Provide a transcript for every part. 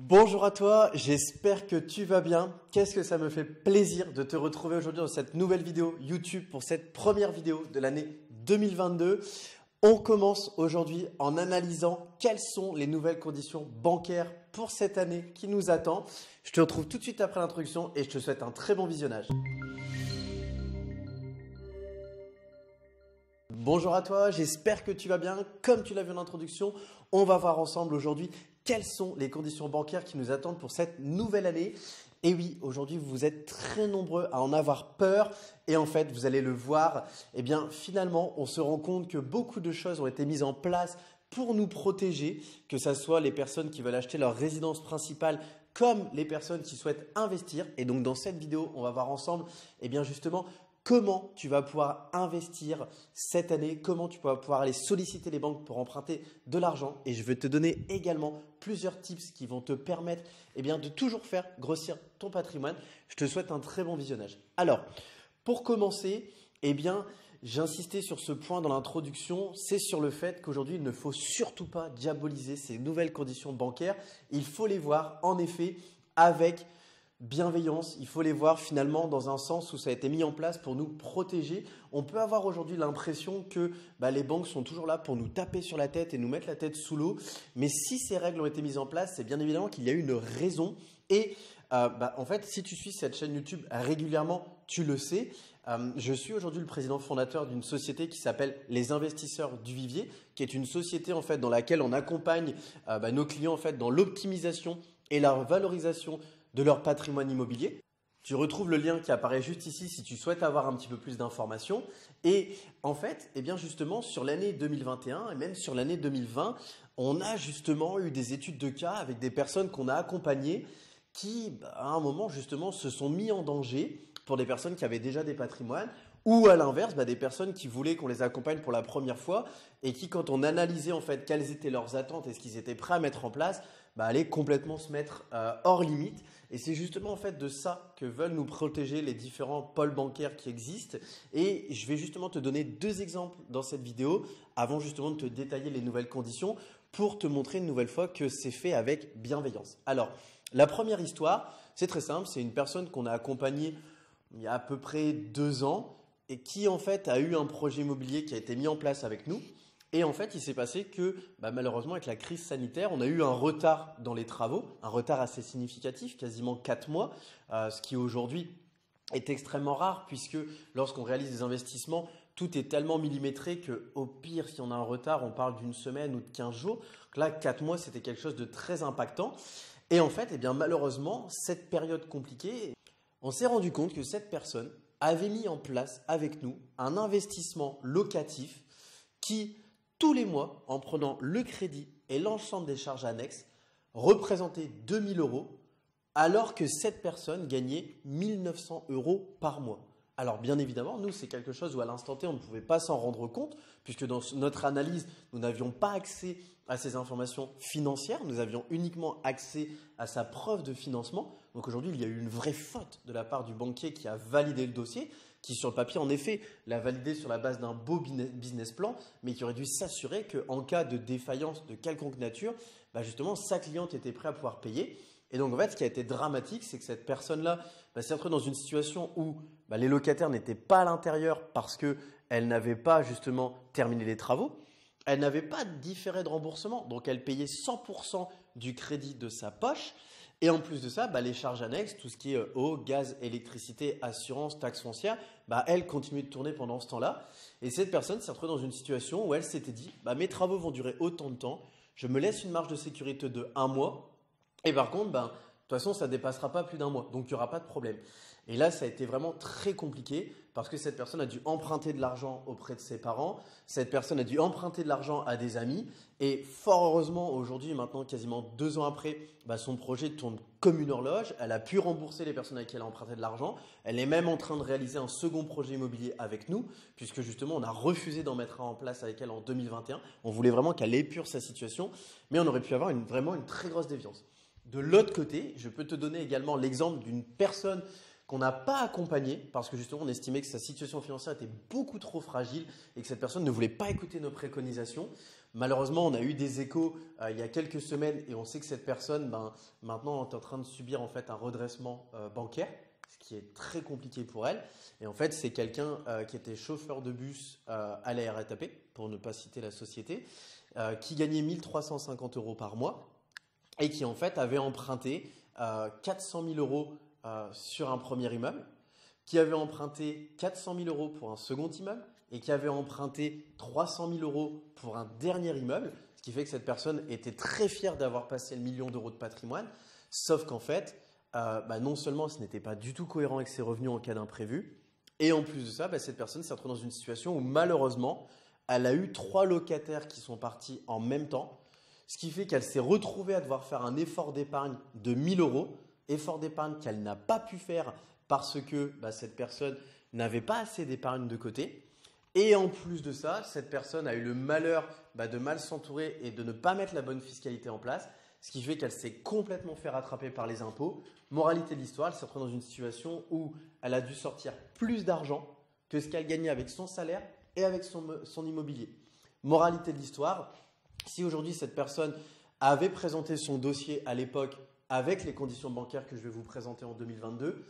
Bonjour à toi, j'espère que tu vas bien. Qu'est-ce que ça me fait plaisir de te retrouver aujourd'hui dans cette nouvelle vidéo YouTube pour cette première vidéo de l'année 2022. On commence aujourd'hui en analysant quelles sont les nouvelles conditions bancaires pour cette année qui nous attend. Je te retrouve tout de suite après l'introduction et je te souhaite un très bon visionnage. Bonjour à toi, j'espère que tu vas bien. Comme tu l'as vu en introduction, on va voir ensemble aujourd'hui quelles sont les conditions bancaires qui nous attendent pour cette nouvelle année. Et oui, aujourd'hui, vous êtes très nombreux à en avoir peur. Et en fait, vous allez le voir, eh bien, finalement, on se rend compte que beaucoup de choses ont été mises en place pour nous protéger, que ce soit les personnes qui veulent acheter leur résidence principale comme les personnes qui souhaitent investir. Et donc, dans cette vidéo, on va voir ensemble, eh bien, justement, comment tu vas pouvoir investir cette année, comment tu vas pouvoir aller solliciter les banques pour emprunter de l'argent. Et je vais te donner également plusieurs tips qui vont te permettre de toujours faire grossir ton patrimoine. Je te souhaite un très bon visionnage. Alors, pour commencer, j'insistais sur ce point dans l'introduction, c'est sur le fait qu'aujourd'hui, il ne faut surtout pas diaboliser ces nouvelles conditions bancaires. Il faut les voir en effet avec bienveillance, il faut les voir finalement dans un sens où ça a été mis en place pour nous protéger. On peut avoir aujourd'hui l'impression que les banques sont toujours là pour nous taper sur la tête et nous mettre la tête sous l'eau. Mais si ces règles ont été mises en place, c'est bien évidemment qu'il y a eu une raison. Et en fait, si tu suis cette chaîne YouTube régulièrement, tu le sais. Je suis aujourd'hui le président fondateur d'une société qui s'appelle Les Investisseurs du Vivier, qui est une société en fait dans laquelle on accompagne nos clients en fait dans l'optimisation et la valorisation de leur patrimoine immobilier. Tu retrouves le lien qui apparaît juste ici si tu souhaites avoir un petit peu plus d'informations. Et en fait, justement, sur l'année 2021 et même sur l'année 2020, on a justement eu des études de cas avec des personnes qu'on a accompagnées qui, à un moment, justement, se sont mis en danger pour des personnes qui avaient déjà des patrimoines ou à l'inverse, des personnes qui voulaient qu'on les accompagne pour la première fois et qui, quand on analysait en fait quelles étaient leurs attentes et ce qu'ils étaient prêts à mettre en place, allaient complètement se mettre hors limite. Et c'est justement en fait de ça que veulent nous protéger les différents pôles bancaires qui existent. Et je vais justement te donner deux exemples dans cette vidéo avant justement de te détailler les nouvelles conditions pour te montrer une nouvelle fois que c'est fait avec bienveillance. Alors, la première histoire, c'est très simple, c'est une personne qu'on a accompagnée il y a à peu près 2 ans et qui en fait a eu un projet immobilier qui a été mis en place avec nous. Et en fait, il s'est passé que malheureusement, avec la crise sanitaire, on a eu un retard dans les travaux, un retard assez significatif, quasiment 4 mois, ce qui aujourd'hui est extrêmement rare puisque lorsqu'on réalise des investissements, tout est tellement millimétré qu'au pire, si on a un retard, on parle d'une semaine ou de 15 jours. Donc là, 4 mois, c'était quelque chose de très impactant. Et en fait, malheureusement, cette période compliquée, on s'est rendu compte que cette personne avait mis en place avec nous un investissement locatif qui, tous les mois, en prenant le crédit et l'ensemble des charges annexes, représentait 2 000 €, alors que cette personne gagnait 1 900 € par mois. Alors bien évidemment, nous, c'est quelque chose où à l'instant T, on ne pouvait pas s'en rendre compte, puisque dans notre analyse, nous n'avions pas accès à ces informations financières, nous avions uniquement accès à sa preuve de financement. Donc aujourd'hui, il y a eu une vraie faute de la part du banquier qui a validé le dossier, qui sur le papier, en effet, l'a validé sur la base d'un beau business plan, mais qui aurait dû s'assurer qu'en cas de défaillance de quelconque nature, justement, sa cliente était prête à pouvoir payer. Et donc, en fait, ce qui a été dramatique, c'est que cette personne-là s'est retrouvée dans une situation où les locataires n'étaient pas à l'intérieur parce qu'elle n'avait pas justement terminé les travaux. Elle n'avait pas de différé de remboursement, donc elle payait 100% du crédit de sa poche. Et en plus de ça, les charges annexes, tout ce qui est eau, gaz, électricité, assurance, taxes foncières, elle continuait de tourner pendant ce temps-là. Et cette personne s'est retrouvée dans une situation où elle s'était dit, mes travaux vont durer autant de temps, je me laisse une marge de sécurité de 1 mois. Et par contre, de toute façon, ça ne dépassera pas plus d'1 mois, donc il n'y aura pas de problème. Et là, ça a été vraiment très compliqué parce que cette personne a dû emprunter de l'argent auprès de ses parents, cette personne a dû emprunter de l'argent à des amis et fort heureusement, aujourd'hui, maintenant quasiment 2 ans après, son projet tourne comme une horloge, elle a pu rembourser les personnes avec qui elle a emprunté de l'argent, elle est même en train de réaliser un second projet immobilier avec nous puisque justement, on a refusé d'en mettre un en place avec elle en 2021. On voulait vraiment qu'elle épure sa situation, mais on aurait pu avoir vraiment une très grosse déviance. De l'autre côté, je peux te donner également l'exemple d'une personne qu'on n'a pas accompagné parce que justement on estimait que sa situation financière était beaucoup trop fragile et que cette personne ne voulait pas écouter nos préconisations. Malheureusement, on a eu des échos il y a quelques semaines et on sait que cette personne maintenant est en train de subir en fait un redressement bancaire, ce qui est très compliqué pour elle. Et en fait, c'est quelqu'un qui était chauffeur de bus à la RATP, pour ne pas citer la société, qui gagnait 1 350 € par mois et qui en fait avait emprunté 400 000 € sur un premier immeuble, qui avait emprunté 400 000 € pour un second immeuble et qui avait emprunté 300 000 € pour un dernier immeuble, ce qui fait que cette personne était très fière d'avoir passé le 1 million d'euros de patrimoine, sauf qu'en fait, non seulement ce n'était pas du tout cohérent avec ses revenus en cas d'imprévu, et en plus de ça, cette personne s'est retrouvée dans une situation où malheureusement, elle a eu 3 locataires qui sont partis en même temps, ce qui fait qu'elle s'est retrouvée à devoir faire un effort d'épargne de 1 000 €, effort d'épargne qu'elle n'a pas pu faire parce que cette personne n'avait pas assez d'épargne de côté. Et en plus de ça, cette personne a eu le malheur de mal s'entourer et de ne pas mettre la bonne fiscalité en place, ce qui fait qu'elle s'est complètement fait rattraper par les impôts. Moralité de l'histoire, elle s'est retrouvée dans une situation où elle a dû sortir plus d'argent que ce qu'elle gagnait avec son salaire et avec son immobilier. Moralité de l'histoire, si aujourd'hui cette personne avait présenté son dossier à l'époque avec les conditions bancaires que je vais vous présenter en 2022,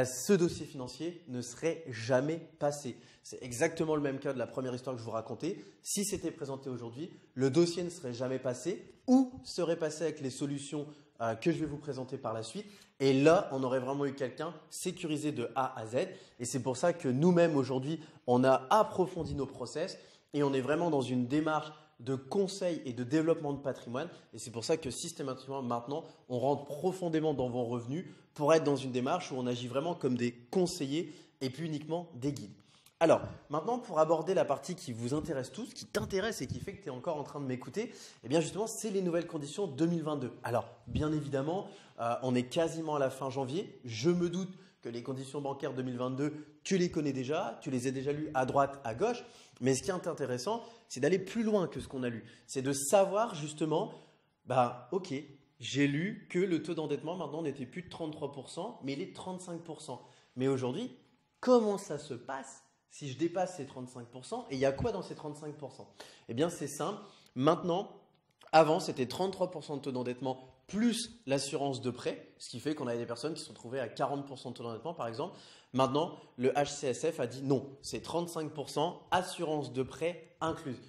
ce dossier financier ne serait jamais passé. C'est exactement le même cas de la première histoire que je vous racontais. Si c'était présenté aujourd'hui, le dossier ne serait jamais passé ou serait passé avec les solutions que je vais vous présenter par la suite. Et là, on aurait vraiment eu quelqu'un sécurisé de A à Z. Et c'est pour ça que nous-mêmes aujourd'hui, on a approfondi nos process et on est vraiment dans une démarche de conseil et de développement de patrimoine. Et c'est pour ça que systématiquement, maintenant, on rentre profondément dans vos revenus pour être dans une démarche où on agit vraiment comme des conseillers et plus uniquement des guides. Alors, maintenant, pour aborder la partie qui vous intéresse tous, qui t'intéresse et qui fait que tu es encore en train de m'écouter, eh bien justement, c'est les nouvelles conditions 2022. Alors, bien évidemment, on est quasiment à la fin janvier. Je me doute que les conditions bancaires 2022, tu les connais déjà, tu les as déjà lues à droite, à gauche. Mais ce qui est intéressant, c'est d'aller plus loin que ce qu'on a lu. C'est de savoir justement, ok, j'ai lu que le taux d'endettement maintenant n'était plus de 33%, mais il est de 35%. Mais aujourd'hui, comment ça se passe si je dépasse ces 35% et il y a quoi dans ces 35%? Eh bien, c'est simple. Maintenant, avant, c'était 33% de taux d'endettement plus l'assurance de prêt, ce qui fait qu'on avait des personnes qui se sont trouvées à 40% de taux d'endettement, par exemple. Maintenant, le HCSF a dit non, c'est 35% assurance de prêt incluse.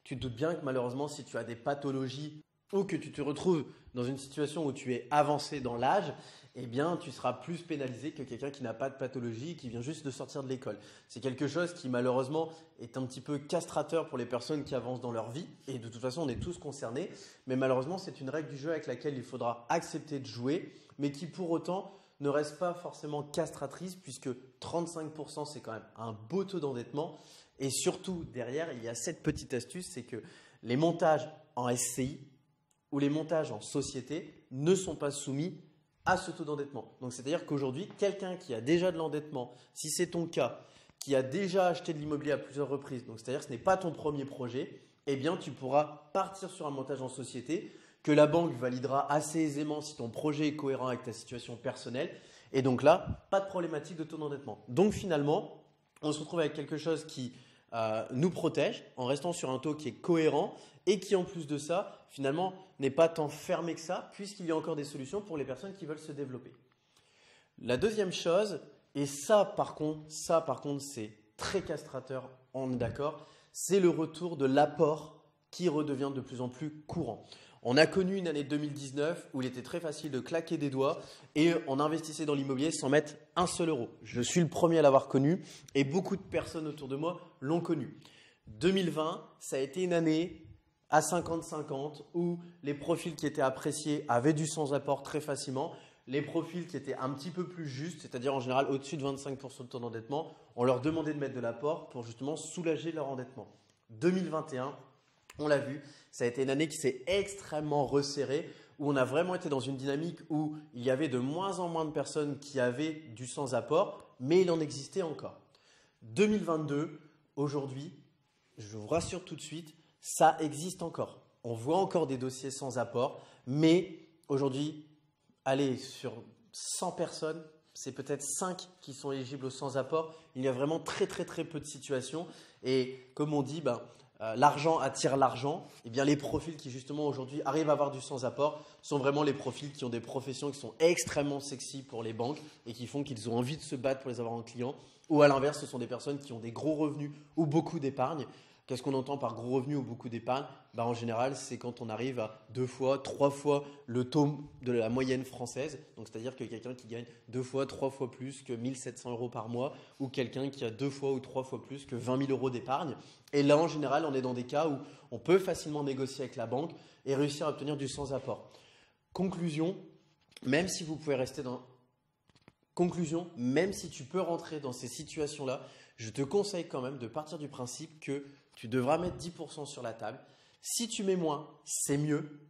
Tu te doutes bien que malheureusement, si tu as des pathologies ou que tu te retrouves dans une situation où tu es avancé dans l'âge, eh bien, tu seras plus pénalisé que quelqu'un qui n'a pas de pathologie et qui vient juste de sortir de l'école. C'est quelque chose qui, malheureusement, est un petit peu castrateur pour les personnes qui avancent dans leur vie. Et de toute façon, on est tous concernés. Mais malheureusement, c'est une règle du jeu avec laquelle il faudra accepter de jouer, mais qui, pour autant, ne reste pas forcément castratrice puisque 35%, c'est quand même un beau taux d'endettement. Et surtout, derrière, il y a cette petite astuce, c'est que les montages en SCI ou les montages en société ne sont pas soumis à ce taux d'endettement. Donc, c'est-à-dire qu'aujourd'hui, quelqu'un qui a déjà de l'endettement, si c'est ton cas, qui a déjà acheté de l'immobilier à plusieurs reprises, donc c'est-à-dire que ce n'est pas ton premier projet, eh bien, tu pourras partir sur un montage en société que la banque validera assez aisément si ton projet est cohérent avec ta situation personnelle. Et donc là, pas de problématique de taux d'endettement. Donc finalement, on se retrouve avec quelque chose qui nous protège en restant sur un taux qui est cohérent et qui en plus de ça, finalement, n'est pas tant fermé que ça puisqu'il y a encore des solutions pour les personnes qui veulent se développer. La deuxième chose, et ça par contre, c'est très castrateur, on est d'accord, c'est le retour de l'apport qui redevient de plus en plus courant. On a connu une année 2019 où il était très facile de claquer des doigts et on investissait dans l'immobilier sans mettre un seul euro. Je suis le premier à l'avoir connu et beaucoup de personnes autour de moi l'ont connu. 2020, ça a été une année à 50-50 où les profils qui étaient appréciés avaient du sans apport très facilement. Les profils qui étaient un petit peu plus justes, c'est-à-dire en général au-dessus de 25% de taux d'endettement, on leur demandait de mettre de l'apport pour justement soulager leur endettement. 2021, on l'a vu, ça a été une année qui s'est extrêmement resserrée, où on a vraiment été dans une dynamique où il y avait de moins en moins de personnes qui avaient du sans-apport, mais il en existait encore. 2022, aujourd'hui, je vous rassure tout de suite, ça existe encore. On voit encore des dossiers sans apport, mais aujourd'hui, allez, sur 100 personnes, c'est peut-être 5 qui sont éligibles au sans apport. Il y a vraiment très peu de situations. Et comme on dit, l'argent attire l'argent. Et bien les profils qui justement aujourd'hui arrivent à avoir du sans apport sont vraiment les profils qui ont des professions qui sont extrêmement sexy pour les banques et qui font qu'ils ont envie de se battre pour les avoir en client. Ou à l'inverse, ce sont des personnes qui ont des gros revenus ou beaucoup d'épargne. Qu'est-ce qu'on entend par gros revenus ou beaucoup d'épargne? En général, c'est quand on arrive à 2 fois, 3 fois le taux de la moyenne française. Donc, c'est-à-dire que quelqu'un qui gagne 2 fois, 3 fois plus que 1 700 € par mois ou quelqu'un qui a 2 fois ou 3 fois plus que 20 000 € d'épargne. Et là, en général, on est dans des cas où on peut facilement négocier avec la banque et réussir à obtenir du sans apport. Conclusion, même si vous pouvez rester dans… Conclusion, même si tu peux rentrer dans ces situations-là, je te conseille quand même de partir du principe que tu devras mettre 10% sur la table. Si tu mets moins, c'est mieux.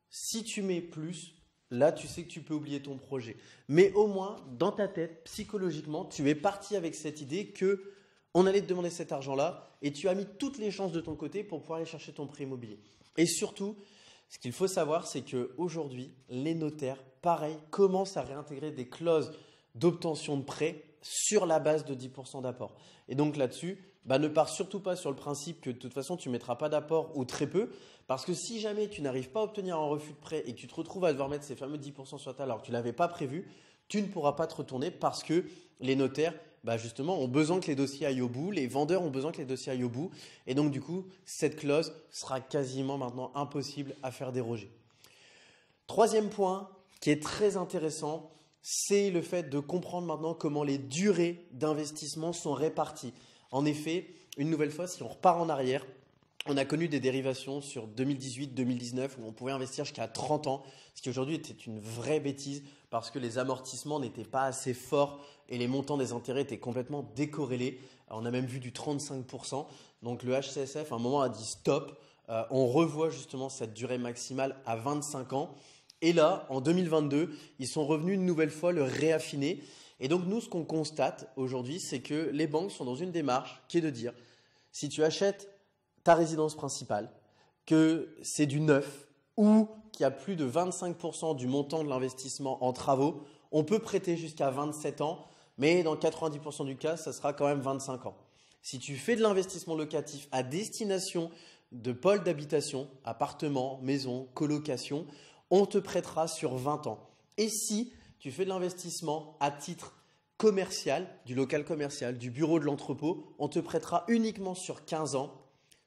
Si tu mets plus, là, tu sais que tu peux oublier ton projet. Mais au moins, dans ta tête, psychologiquement, tu es parti avec cette idée que on allait te demander cet argent-là et tu as mis toutes les chances de ton côté pour pouvoir aller chercher ton prêt immobilier. Et surtout, ce qu'il faut savoir, c'est qu'aujourd'hui, les notaires, pareil, commencent à réintégrer des clauses d'obtention de prêt sur la base de 10% d'apport. Et donc là-dessus, ne pars surtout pas sur le principe que de toute façon, tu ne mettras pas d'apport ou très peu. Parce que si jamais tu n'arrives pas à obtenir un refus de prêt et que tu te retrouves à devoir mettre ces fameux 10% sur ta table alors que tu ne l'avais pas prévu, tu ne pourras pas te retourner parce que les notaires, justement, ont besoin que les dossiers aillent au bout. Les vendeurs ont besoin que les dossiers aillent au bout. Et donc, du coup, cette clause sera quasiment maintenant impossible à faire déroger. Troisième point qui est très intéressant, c'est le fait de comprendre maintenant comment les durées d'investissement sont réparties. En effet, une nouvelle fois, si on repart en arrière, on a connu des dérivations sur 2018-2019 où on pouvait investir jusqu'à 30 ans, ce qui aujourd'hui était une vraie bêtise parce que les amortissements n'étaient pas assez forts et les montants des intérêts étaient complètement décorrélés. On a même vu du 35%. Donc le HCSF à un moment a dit stop. On revoit justement cette durée maximale à 25 ans. Et là, en 2022, ils sont revenus une nouvelle fois le réaffiner. Et donc, nous, ce qu'on constate aujourd'hui, c'est que les banques sont dans une démarche qui est de dire, si tu achètes ta résidence principale, que c'est du neuf ou qu'il y a plus de 25% du montant de l'investissement en travaux, on peut prêter jusqu'à 27 ans, mais dans 90% du cas, ça sera quand même 25 ans. Si tu fais de l'investissement locatif à destination de pôles d'habitation, appartements, maisons, colocations, on te prêtera sur 20 ans. Et si tu fais de l'investissement à titre commercial, du local commercial, du bureau de l'entrepôt, on te prêtera uniquement sur 15 ans,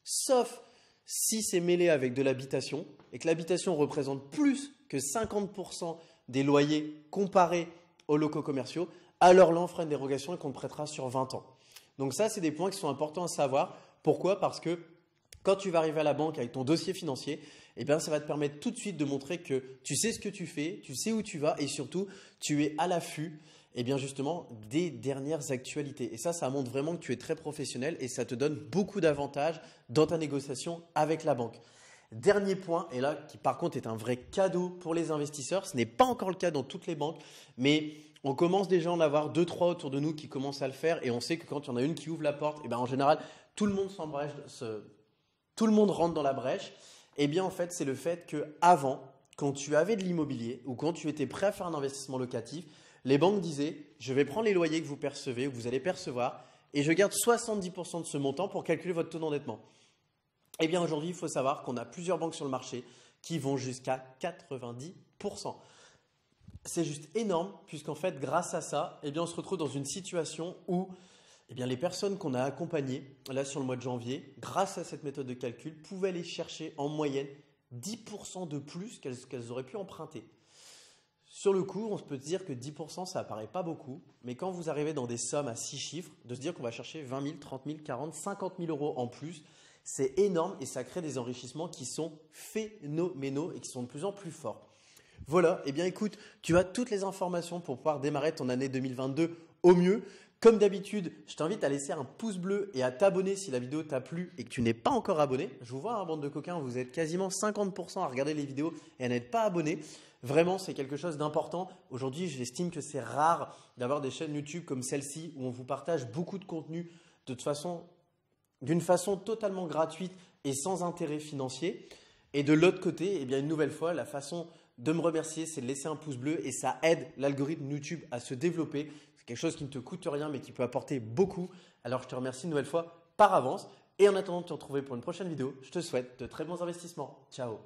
sauf si c'est mêlé avec de l'habitation et que l'habitation représente plus que 50% des loyers comparés aux locaux commerciaux, alors là on fera une dérogation et qu'on te prêtera sur 20 ans. Donc ça, c'est des points qui sont importants à savoir. Pourquoi? Parce que quand tu vas arriver à la banque avec ton dossier financier, ça va te permettre tout de suite de montrer que tu sais ce que tu fais, tu sais où tu vas et surtout, tu es à l'affût justement des dernières actualités. Et ça montre vraiment que tu es très professionnel et ça te donne beaucoup d'avantages dans ta négociation avec la banque. Dernier point, et là qui par contre est un vrai cadeau pour les investisseurs, ce n'est pas encore le cas dans toutes les banques, mais on commence déjà à en avoir 2-3 autour de nous qui commencent à le faire et on sait que quand il y en a une qui ouvre la porte, en général, tout le monde tout le monde rentre dans la brèche. En fait, c'est le fait qu'avant, quand tu avais de l'immobilier ou quand tu étais prêt à faire un investissement locatif, les banques disaient « je vais prendre les loyers que vous percevez ou que vous allez percevoir et je garde 70% de ce montant pour calculer votre taux d'endettement ». Aujourd'hui, il faut savoir qu'on a plusieurs banques sur le marché qui vont jusqu'à 90%. C'est juste énorme puisqu'en fait, grâce à ça, on se retrouve dans une situation où les personnes qu'on a accompagnées là sur le mois de janvier, grâce à cette méthode de calcul, pouvaient aller chercher en moyenne 10% de plus qu'elles auraient pu emprunter. Sur le coup, on peut se dire que 10%, ça apparaît pas beaucoup, mais quand vous arrivez dans des sommes à 6 chiffres, de se dire qu'on va chercher 20 000, 30 000, 40 000, 50 000 € en plus, c'est énorme et ça crée des enrichissements qui sont phénoménaux et qui sont de plus en plus forts. Voilà, écoute, tu as toutes les informations pour pouvoir démarrer ton année 2022 au mieux. Comme d'habitude, je t'invite à laisser un pouce bleu et à t'abonner si la vidéo t'a plu et que tu n'es pas encore abonné. Je vous vois, bande de coquins, vous êtes quasiment 50% à regarder les vidéos et à n'être pas abonné. Vraiment, c'est quelque chose d'important. Aujourd'hui, j'estime que c'est rare d'avoir des chaînes YouTube comme celle-ci où on vous partage beaucoup de contenu d'une façon totalement gratuite et sans intérêt financier. Et de l'autre côté, une nouvelle fois, la façon de me remercier, c'est de laisser un pouce bleu et ça aide l'algorithme YouTube à se développer. C'est quelque chose qui ne te coûte rien mais qui peut apporter beaucoup. Alors je te remercie une nouvelle fois par avance. Et en attendant de te retrouver pour une prochaine vidéo, je te souhaite de très bons investissements. Ciao!